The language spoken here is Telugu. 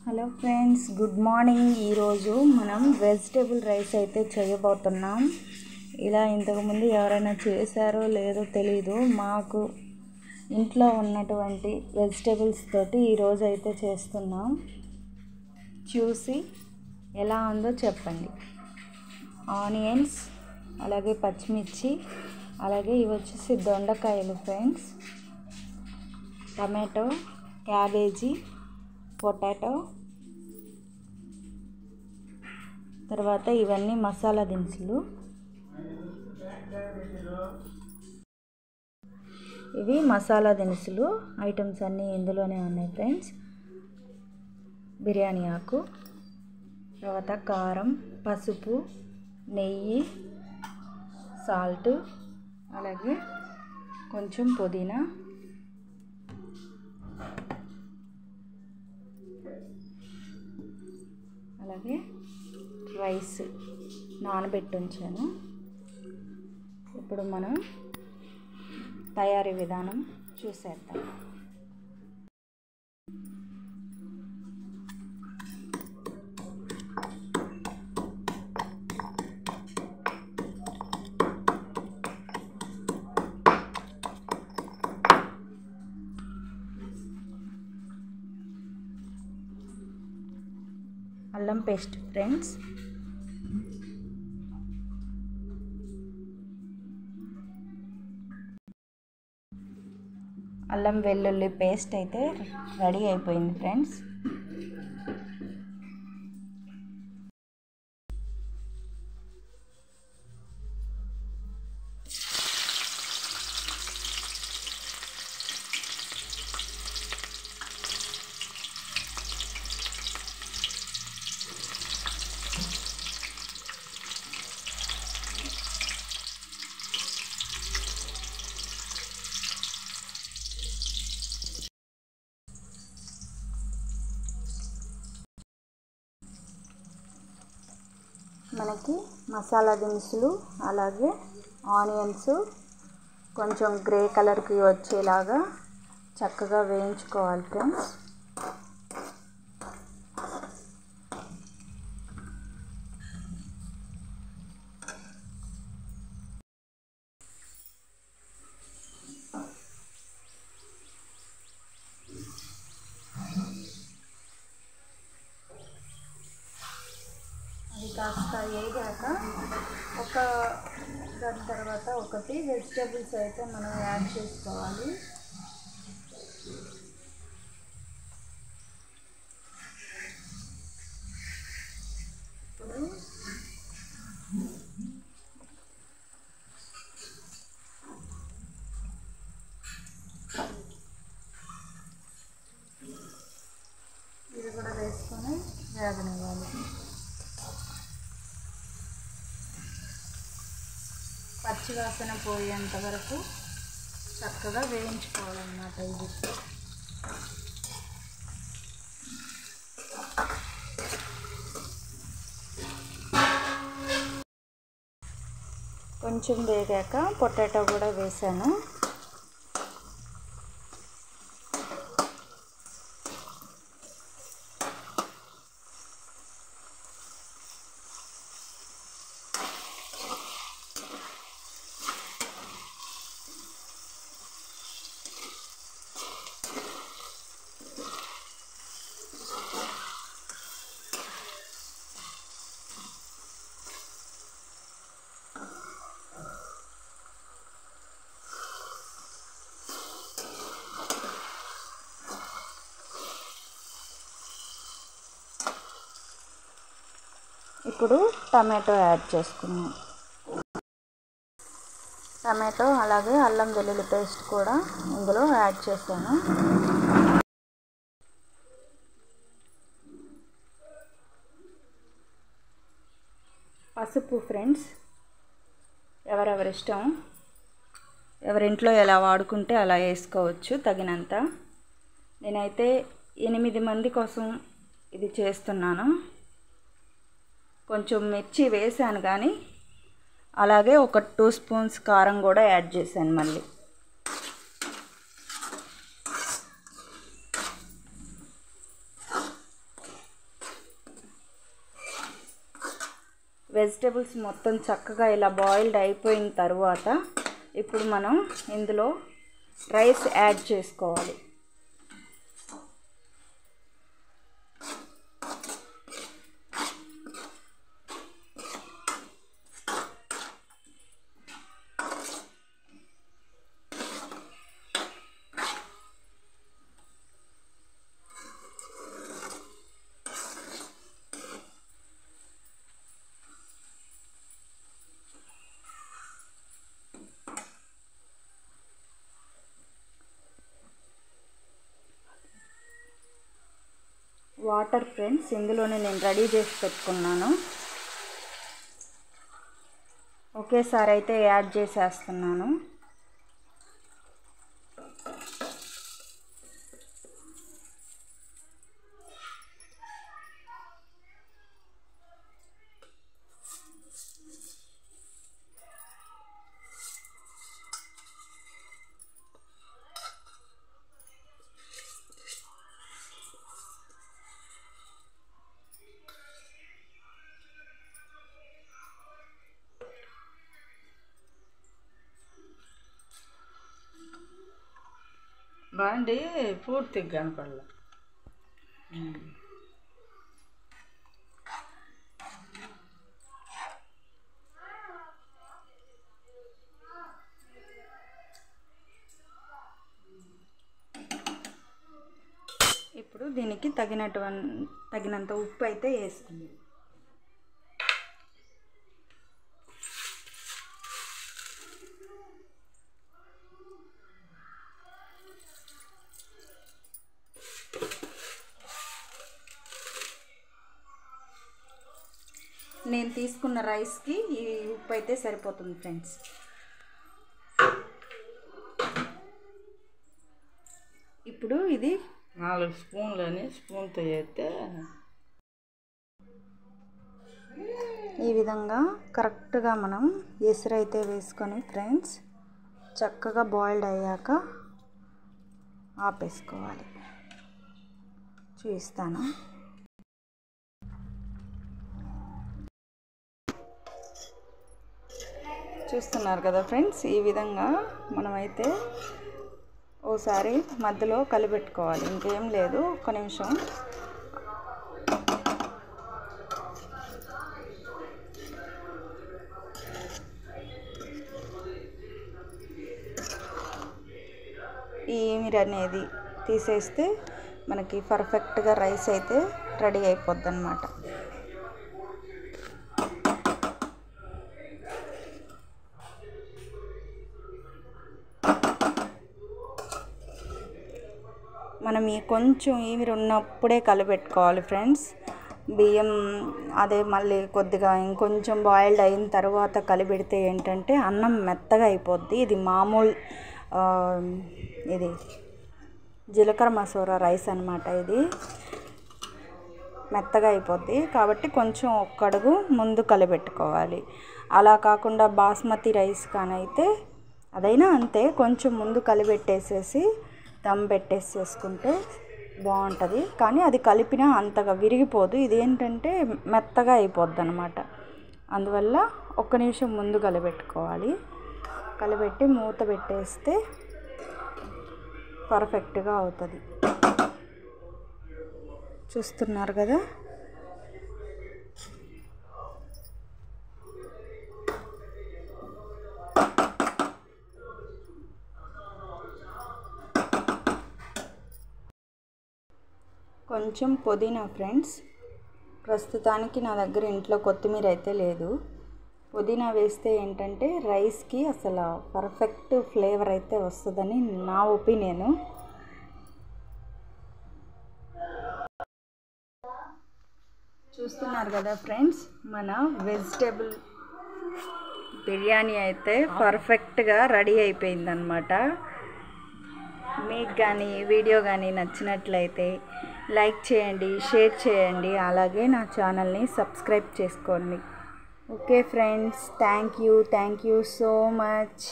Hello friends, good morning. ఈరోజు మనం వెజిటేబుల్ రైస్ అయితే చేయబోతున్నాం. ఇలా ఇంతకుముందు ఎవరైనా చేశారో లేదో తెలీదు. మాకు ఇంట్లో ఉన్నటువంటి వెజిటేబుల్స్ తోటి ఈరోజు అయితే చేస్తున్నాం. చూసి ఎలా ఉందో చెప్పండి. ఆనియన్స్, అలాగే పచ్చిమిర్చి, అలాగే ఇవి వచ్చేసి దొండకాయలు ఫ్రెండ్స్, టమాటో, క్యాబేజీ, పొటాటో, తర్వాత ఇవన్నీ మసాలా దినుసులు. ఇవి మసాలా దినుసులు ఐటమ్స్ అన్నీ ఇందులోనే ఉన్నాయి ఫ్రెండ్స్. బిర్యానీ ఆకు, తర్వాత కారం, పసుపు, నెయ్యి, సాల్ట్, అలాగే కొంచెం పుదీనా, అలాగే రైస్ నానబెట్టి ఉంచాను. ఇప్పుడు మనం తయారీ విధానం చూసేద్దాం. అల్లం పేస్ట్ ఫ్రెండ్స్, అల్లం వెల్లుల్లి పేస్ట్ అయితే రెడీ అయిపోయింది ఫ్రెండ్స్. మనకి మసాలా దినుసులు, అలాగే ఆనియన్స్ కొంచెం గ్రే కలర్కి వచ్చేలాగా చక్కగా వేయించుకోవాలి ఫ్రెండ్స్. అది కాస్త వేగాక దాని తర్వాత ఒకటి వెజిటేబుల్స్ అయితే మనం యాడ్ చేసుకోవాలి. ఇప్పుడు ఇది కూడా వేసుకొని వేగనివ్వాలి. పచ్చివాసన పోయేంత వరకు చక్కగా వేయించుకోవాలన్నమాట. ఇది కొంచెం వేగాక పొటాటో కూడా వేసాను. ఇప్పుడు టమాటో యాడ్ చేసుకున్నాం. టమాటో అలాగే అల్లం వెల్లుల్లి పేస్ట్ కూడా ఇందులో యాడ్ చేశాను. పసుపు ఫ్రెండ్స్, ఎవరెవరి ఇష్టం, ఎవరింట్లో ఎలా వాడుకుంటే అలా వేసుకోవచ్చు తగినంత. నేనైతే 8 మంది కోసం ఇది చేస్తున్నాను. కొంచెం మిర్చి వేసాను, కానీ అలాగే ఒక 2 స్పూన్స్ కారం కూడా యాడ్ చేశాను మళ్ళీ. వెజిటేబుల్స్ మొత్తం చక్కగా ఇలా బాయిల్డ్ అయిపోయిన తర్వాత ఇప్పుడు మనం ఇందులో రైస్ యాడ్ చేసుకోవాలి. వాటర్ ఫ్రెండ్స్ ఇందులోనే నేను రెడీ చేసి పెట్టుకున్నాను. ఒకేసారి అయితే యాడ్ చేసేస్తున్నాను. బాండి పూర్తిగా కనపడలే. ఇప్పుడు దీనికి తగినంత ఉప్పు అయితే వేసుకుందాం. నేను తీసుకున్న రైస్కి ఈ ఉప్పు అయితే సరిపోతుంది ఫ్రెండ్స్. ఇప్పుడు ఇది 4 స్పూన్లని స్పూన్తో వేస్తే ఈ విధంగా కరెక్ట్గా మనం ఎసురైతే వేసుకొని ఫ్రెండ్స్ చక్కగా బాయిల్డ్ అయ్యాక ఆపేసుకోవాలి. చూపిస్తాను. చూస్తున్నారు కదా ఫ్రెండ్స్, ఈ విధంగా మనమైతే ఓసారి మధ్యలో కలిపెట్టుకోవాలి. ఇంకేం లేదు, ఒక్క నిమిషం. ఈ ఈమిరి అనేది తీసేస్తే మనకి పర్ఫెక్ట్గా రైస్ అయితే రెడీ అయిపోద్ది అన్నమాట. మనం ఈ కొంచెం ఈమిరి ఉన్నప్పుడే కలిపెట్టుకోవాలి ఫ్రెండ్స్. బియ్యం అదే మళ్ళీ కొద్దిగా ఇంకొంచెం బాయిల్డ్ అయిన తర్వాత కలిపెడితే ఏంటంటే అన్నం మెత్తగా అయిపోద్ది. ఇది మామూలు ఇది జీలకర్ర మసూర రైస్ అన్నమాట. ఇది మెత్తగా అయిపోద్ది కాబట్టి కొంచెం ఒక్క అడుగు ముందు కలిపెట్టుకోవాలి. అలా కాకుండా బాస్మతి రైస్ కానైతే అదైనా అంతే, కొంచెం ముందు కలిపెట్టేసేసి దమ్ పెట్టేసేసుకుంటే బాగుంటుంది. కానీ అది కలిపినా అంతగా విరిగిపోదు, ఇదేంటంటే మెత్తగా అయిపోద్ది అన్నమాట. అందువల్ల ఒక్క నిమిషం ముందు కలిపెట్టుకోవాలి. కలిపెట్టి మూత పెట్టేస్తే పర్ఫెక్ట్గా అవుతుంది. చూస్తున్నారు కదా. కొంచెం పుదీనా ఫ్రెండ్స్, ప్రస్తుతానికి నా దగ్గర ఇంట్లో కొత్తిమీర అయితే లేదు. పుదీనా వేస్తే ఏంటంటే రైస్కి అసలు పర్ఫెక్ట్ ఫ్లేవర్ అయితే వస్తుందని నా ఒపీనియను. చూస్తున్నారు కదా ఫ్రెండ్స్, మన వెజిటేబుల్ బిర్యానీ అయితే పర్ఫెక్ట్గా రెడీ అయిపోయిందనమాట. మీకు కానీ వీడియో కానీ నచ్చినట్లయితే లైక్ చేయండి, షేర్ చేయండి, అలాగే నా ఛానల్ని సబ్స్క్రైబ్ చేసుకోండి. Okay friends, thank you so much.